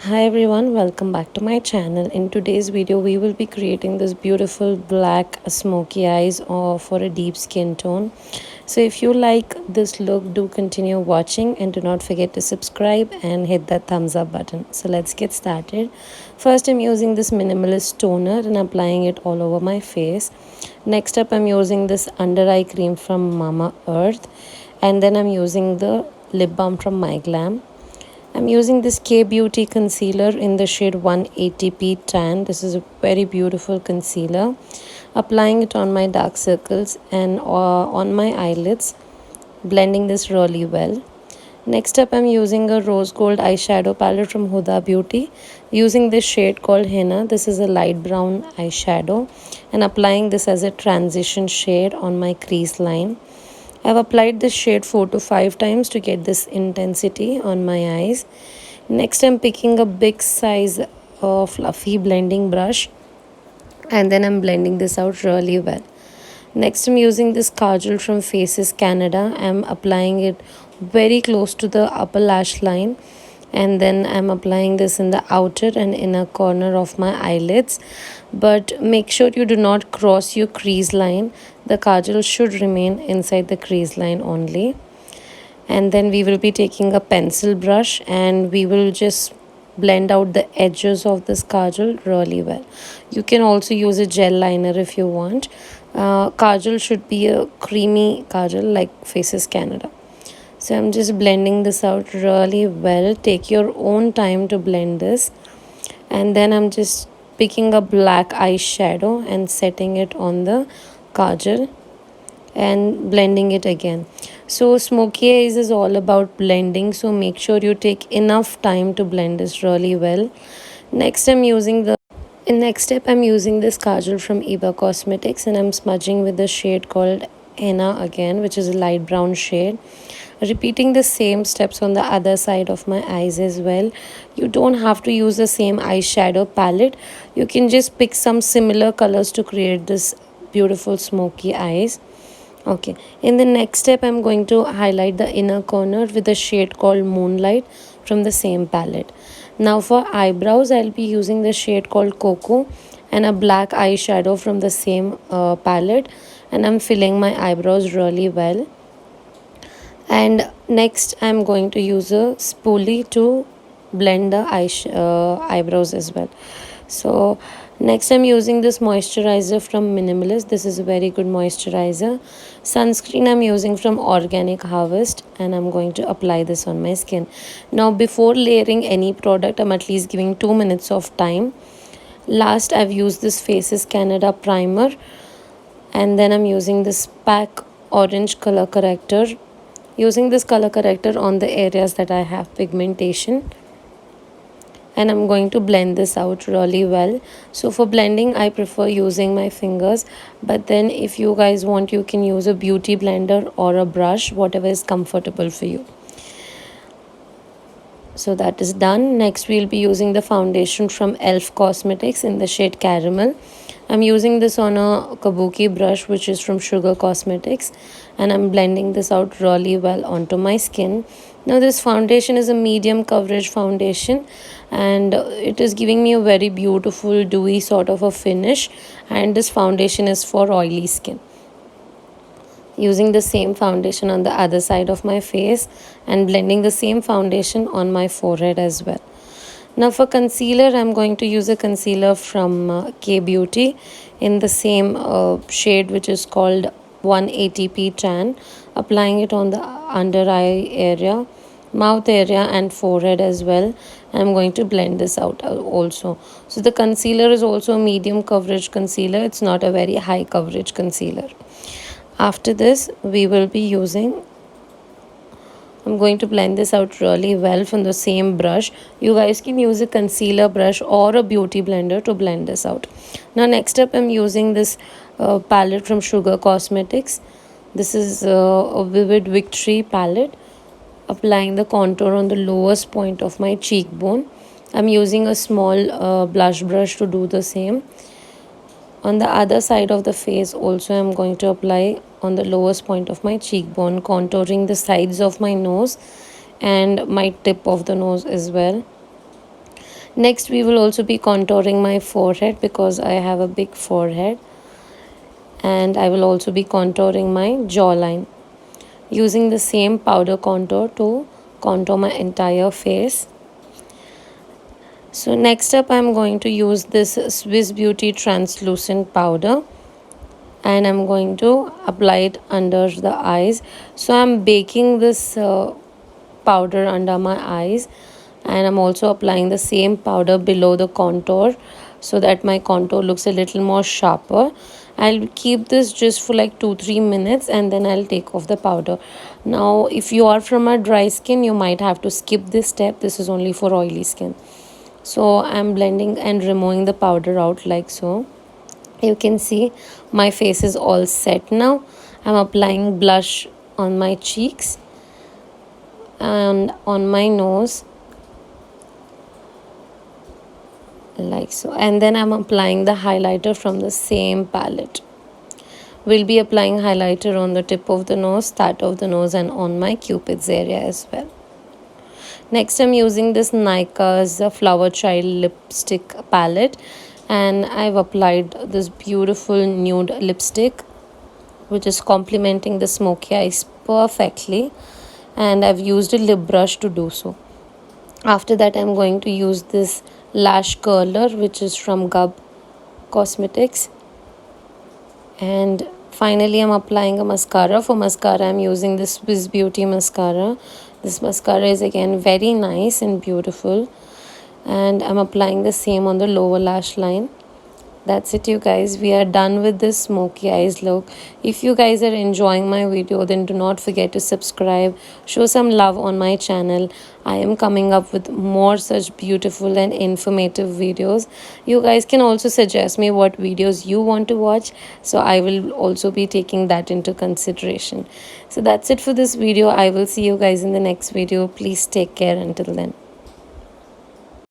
Hi everyone, welcome back to my channel. In today's video we will be creating this beautiful black smoky eyes for a deep skin tone. So if you like this look, do continue watching and do not forget to subscribe and hit that thumbs up button. So let's get started. First I'm using this minimalist toner and applying it all over my face. Next up I'm using this under eye cream from Mama Earth, and then I'm using the lip balm from My Glam. I'm using this K Beauty concealer in the shade 180p tan. This is a very beautiful concealer. Applying it on my dark circles and on my eyelids, blending this really well. Next up, I'm using a rose gold eyeshadow palette from Huda Beauty. Using this shade called Henna. This is a light brown eyeshadow, and applying this as a transition shade on my crease line. I've applied this shade 4 to 5 times to get this intensity on my eyes. Next, I'm picking a big size fluffy blending brush, and then I'm blending this out really well. Next, I'm using this kajal from Faces Canada. I'm applying it very close to the upper lash line, and then I'm applying this in the outer and inner corner of my eyelids. But make sure you do not cross your crease line. The kajal should remain inside the crease line only. And then we will be taking a pencil brush and we will just blend out the edges of this kajal really well. You can also use a gel liner if you want. Kajal should be a creamy kajal like Faces Canada. So I'm just blending this out really well. Take your own time to blend this. And then I'm just picking a black eyeshadow and setting it on the kajal and blending it again. So smoky eyes is all about blending, so make sure you take enough time to blend this really well. Next next step I'm using this kajal from Eva Cosmetics, and I'm smudging with the shade called Henna again, which is a light brown shade. Repeating the same steps on the other side of my eyes as well. You don't have to use the same eyeshadow palette. You can just pick some similar colors to create this beautiful smoky eyes. Okay, in the next step I'm going to highlight the inner corner with a shade called Moonlight from the same palette. Now for eyebrows I'll be using the shade called Cocoa and a black eyeshadow from the same palette, and I'm filling my eyebrows really well. And next I'm going to use a spoolie to blend the eyebrows as well. So next I'm using this moisturizer from Minimalist. This is a very good moisturizer. Sunscreen I'm using from Organic Harvest, and I'm going to apply this on my skin. Now before layering any product, I'm at least giving 2 minutes of time. Last I've used this Faces Canada primer, and then I'm using this PAC orange color corrector. Using this color corrector on the areas that I have pigmentation, and I'm going to blend this out really well. So for blending I prefer using my fingers, but then if you guys want, you can use a beauty blender or a brush, whatever is comfortable for you. So that is done. Next we'll be using the foundation from Elf Cosmetics in the shade Caramel. I'm using this on a kabuki brush which is from Sugar Cosmetics, and I'm blending this out really well onto my skin. Now this foundation is a medium coverage foundation, and it is giving me a very beautiful dewy sort of a finish, and this foundation is for oily skin. Using the same foundation on the other side of my face and blending the same foundation on my forehead as well. Now for concealer, I'm going to use a concealer from K Beauty in the same shade which is called 180p tan. Applying it on the under eye area, mouth area and forehead as well. I'm going to blend this out also. So the concealer is also a medium coverage concealer. It's not a very high coverage concealer. After this we will be using, I'm going to blend this out really well from the same brush. You guys can use a concealer brush or a beauty blender to blend this out. Now next up I'm using this palette from Sugar Cosmetics. This is a Vivid Victory palette. Applying the contour on the lowest point of my cheekbone. I'm using a small blush brush to do the same. On the other side of the face also I'm going to apply on the lowest point of my cheekbone, contouring the sides of my nose and my tip of the nose as well. Next, we will also be contouring my forehead because I have a big forehead, and I will also be contouring my jawline using the same powder contour to contour my entire face. So next up, I'm going to use this Swiss Beauty translucent powder, and I'm going to apply it under the eyes. So I'm baking this powder under my eyes, and I'm also applying the same powder below the contour so that my contour looks a little more sharper. I'll keep this just for like 2-3 minutes, and then I'll take off the powder. Now if you are from a dry skin, you might have to skip this step. This is only for oily skin. So I'm blending and removing the powder out like so. You can see my face is all set now. I'm applying blush on my cheeks and on my nose like so, and then I'm applying the highlighter from the same palette. We'll be applying highlighter on the tip of the nose, start of the nose, and on my cupid's area as well. Next, I'm using this Nika's Flower Child lipstick palette, and I've applied this beautiful nude lipstick which is complementing the smoky eyes perfectly, and I've used a lip brush to do so. After that, I'm going to use this lash curler which is from Gub Cosmetics, and finally I'm applying a mascara. For mascara, I'm using this Swiss Beauty mascara. This mascara is again very nice and beautiful, and I'm applying the same on the lower lash line. That's it, you guys. We are done with this smoky eyes look. If you guys are enjoying my video, then do not forget to subscribe. Show some love on my channel. I am coming up with more such beautiful and informative videos. You guys can also suggest me what videos you want to watch, so I will also be taking that into consideration. So that's it for this video. I will see you guys in the next video. Please take care until then.